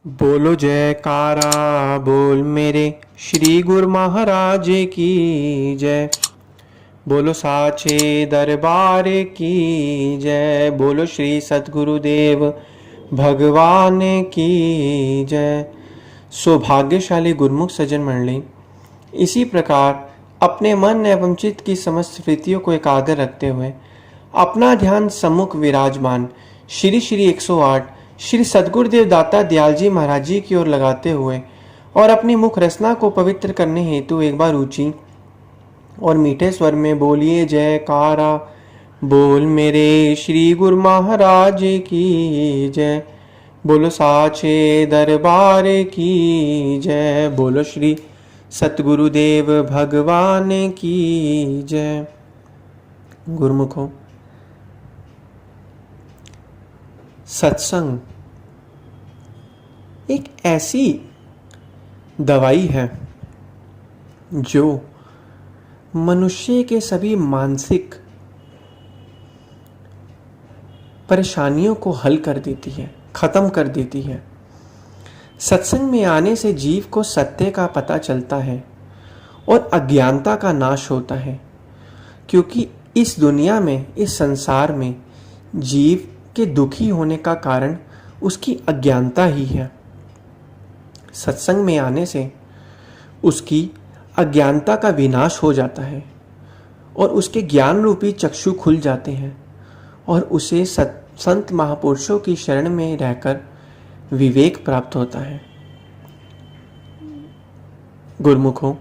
बोलो जयकारा बोल मेरे श्री गुरु महाराज की जय। बोलो साचे दरबार की जय। बोलो श्री सतगुरुदेव भगवान की जय। सौभाग्यशाली गुरुमुख सज्जन मंडली, इसी प्रकार अपने मन एवं चित्त की समस्त वृत्तियों को एकाग्र रखते हुए अपना ध्यान सम्मुख विराजमान श्री श्री 108 श्री सद्गुरुदेव दाता दयाल जी महाराज जी की ओर लगाते हुए और अपनी मुख रचना को पवित्र करने हेतु एक बार ऊंची और मीठे स्वर में बोलिए जयकारा बोल मेरे श्री गुरु महाराज की जय। बोलो साचे दरबार की जय। बोलो श्री सतगुरुदेव भगवान की जय। गुरुमुखों, सत्संग एक ऐसी दवाई है जो मनुष्य के सभी मानसिक परेशानियों को हल कर देती है, खत्म कर देती है। सत्संग में आने से जीव को सत्य का पता चलता है और अज्ञानता का नाश होता है, क्योंकि इस दुनिया में, इस संसार में जीव के दुखी होने का कारण उसकी अज्ञानता ही है। सत्संग में आने से उसकी अज्ञानता का विनाश हो जाता है और उसके ज्ञान रूपी चक्षु खुल जाते हैं और उसे संत महापुरुषों की शरण में रहकर विवेक प्राप्त होता है। गुरुमुखों,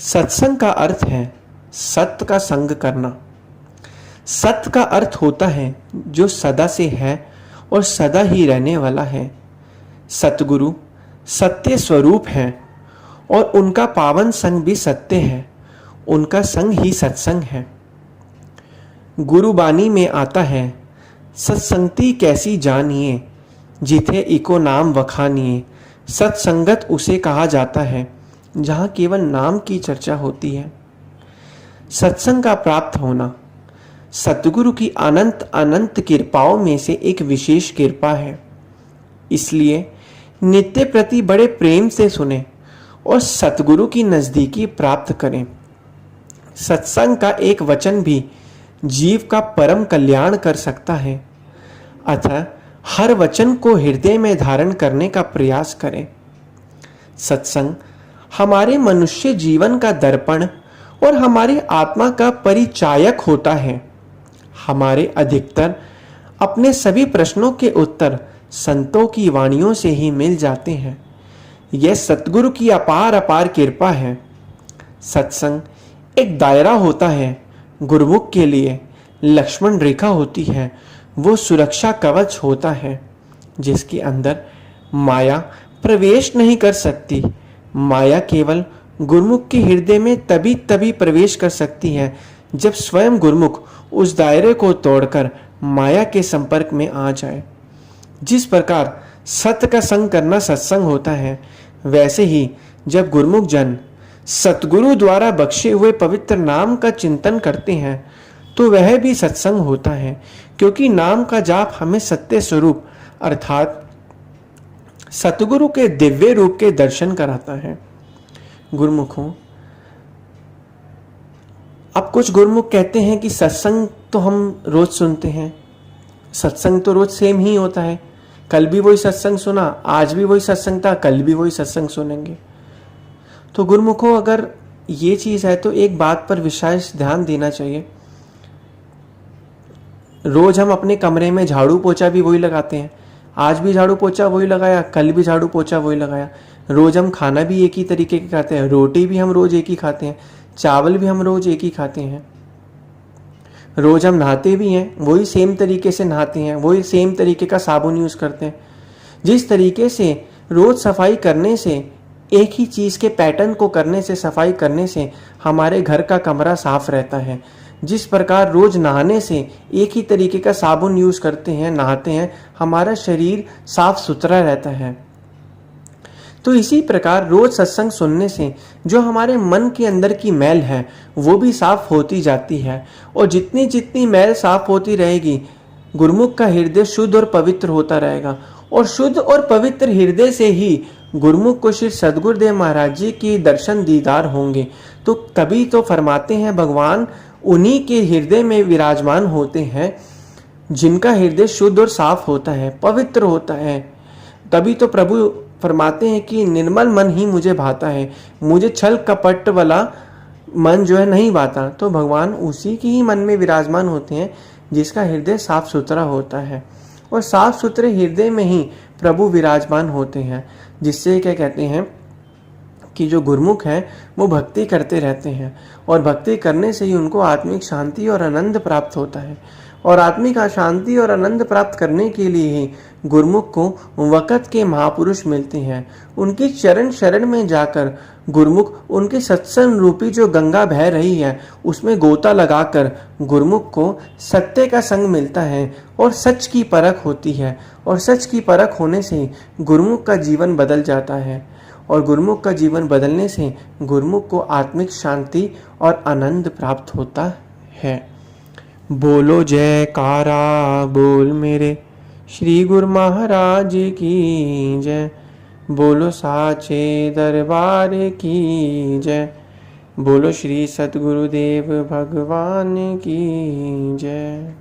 सत्संग का अर्थ है सत्य का संग करना। सत्य का अर्थ होता है जो सदा से है और सदा ही रहने वाला है। सतगुरु सत्य स्वरूप है और उनका पावन संग भी सत्य है। उनका संग ही सत्संग है। गुरुबानी में आता है, सत्संगति कैसी जानिए, जिथे इको नाम वखानिए। सत्संगत उसे कहा जाता है जहाँ केवल नाम की चर्चा होती है। सत्संग का प्राप्त होना सतगुरु की अनंत अनंत कृपाओं में से एक विशेष कृपा है। इसलिए नित्य प्रति बड़े प्रेम से सुने और सतगुरु की नजदीकी प्राप्त करें। सत्संग का एक वचन भी जीव का परम कल्याण कर सकता है। अतः हर वचन को हृदय में धारण करने का प्रयास करें। सत्संग हमारे मनुष्य जीवन का दर्पण और हमारी आत्मा का परिचायक होता है। हमारे अधिकतर अपने सभी प्रश्नों के उत्तर संतों की वाणियों से ही मिल जाते हैं। यह सतगुरु की अपार अपार कृपा है। सत्संग एक दायरा होता है। गुरुमुख के लिए लक्ष्मण रेखा होती है। वो सुरक्षा कवच होता है जिसके अंदर माया प्रवेश नहीं कर सकती। माया केवल गुरुमुख के हृदय में तभी तभी प्रवेश कर सकती है जब स्वयं गुरुमुख उस दायरे को तोड़कर माया के संपर्क में आ जाए। जिस प्रकार सत्य का संग करना सत्संग होता है, वैसे ही जब गुरुमुख जन सतगुरु द्वारा बख्शे हुए पवित्र नाम का चिंतन करते हैं तो वह भी सत्संग होता है, क्योंकि नाम का जाप हमें सत्य स्वरूप अर्थात सतगुरु के दिव्य रूप के दर्शन कराता है। गुरुमुखों, अब कुछ गुरुमुख कहते हैं कि सत्संग तो हम रोज सुनते हैं, सत्संग तो रोज सेम ही होता है। कल भी वही सत्संग सुना, आज भी वही सत्संग था, कल भी वही सत्संग सुनेंगे। तो गुरुमुखों, अगर ये चीज है तो एक बात पर विशेष ध्यान देना चाहिए। रोज हम अपने कमरे में झाड़ू पोछा भी वही लगाते हैं। आज भी झाड़ू पोछा वही लगाया, कल भी झाड़ू पोछा वही लगाया। रोज हम खाना भी एक ही तरीके के खाते हैं। रोटी भी हम रोज एक ही खाते हैं, चावल भी हम रोज एक ही खाते हैं। रोज हम नहाते भी हैं, वही सेम तरीके से नहाते हैं, वही सेम तरीके का साबुन यूज करते हैं। जिस तरीके से रोज सफाई करने से, एक ही चीज के पैटर्न को करने से, सफाई करने से हमारे घर का कमरा साफ रहता है, जिस प्रकार रोज नहाने से, एक ही तरीके का साबुन यूज करते हैं, नहाते हैं, हमारा शरीर साफ सुथरा रहता है। तो इसी प्रकार रोज सत्संग सुनने से जो हमारे मन के अंदर की मैल है वो भी साफ होती जाती है, और जितनी जितनी मैल साफ होती रहेगी गुरुमुख का हृदय शुद्ध और पवित्र होता रहेगा और शुद्ध और पवित्र हृदय से ही गुरुमुख को श्री सद्गुरुदेव महाराज जी की दर्शन दीदार होंगे। तो तभी तो फरमाते हैं भगवान उन्हीं के हृदय में विराजमान होते हैं जिनका हृदय शुद्ध और साफ होता है, पवित्र होता है। तभी तो प्रभु फरमाते हैं कि निर्मल मन ही मुझे भाता है, मुझे छल कपट वाला मन जो है नहीं भाता। तो भगवान उसी के ही मन में विराजमान होते हैं जिसका हृदय साफ सुथरा होता है, और साफ सुथरे हृदय में ही प्रभु विराजमान होते हैं, जिससे क्या कहते हैं कि जो गुरुमुख हैं वो भक्ति करते रहते हैं, और भक्ति करने से ही उनको आत्मिक शांति और आनंद प्राप्त होता है। और आत्मिक शांति और आनंद प्राप्त करने के लिए ही गुरुमुख को वक़्त के महापुरुष मिलते हैं। उनकी चरण शरण में जाकर गुरुमुख उनके सत्संग रूपी जो गंगा बह रही है उसमें गोता लगाकर गुरुमुख को सत्य का संग मिलता है और सच की परख होती है, और सच की परख होने से गुरुमुख का जीवन बदल जाता है, और गुरुमुख का जीवन बदलने से गुरुमुख को आत्मिक शांति और आनंद प्राप्त होता है। बोलो जयकारा बोल मेरे श्री गुरु महाराज की जय, बोलो साचे दरबार की जय, बोलो श्री सतगुरुदेव भगवान की जय।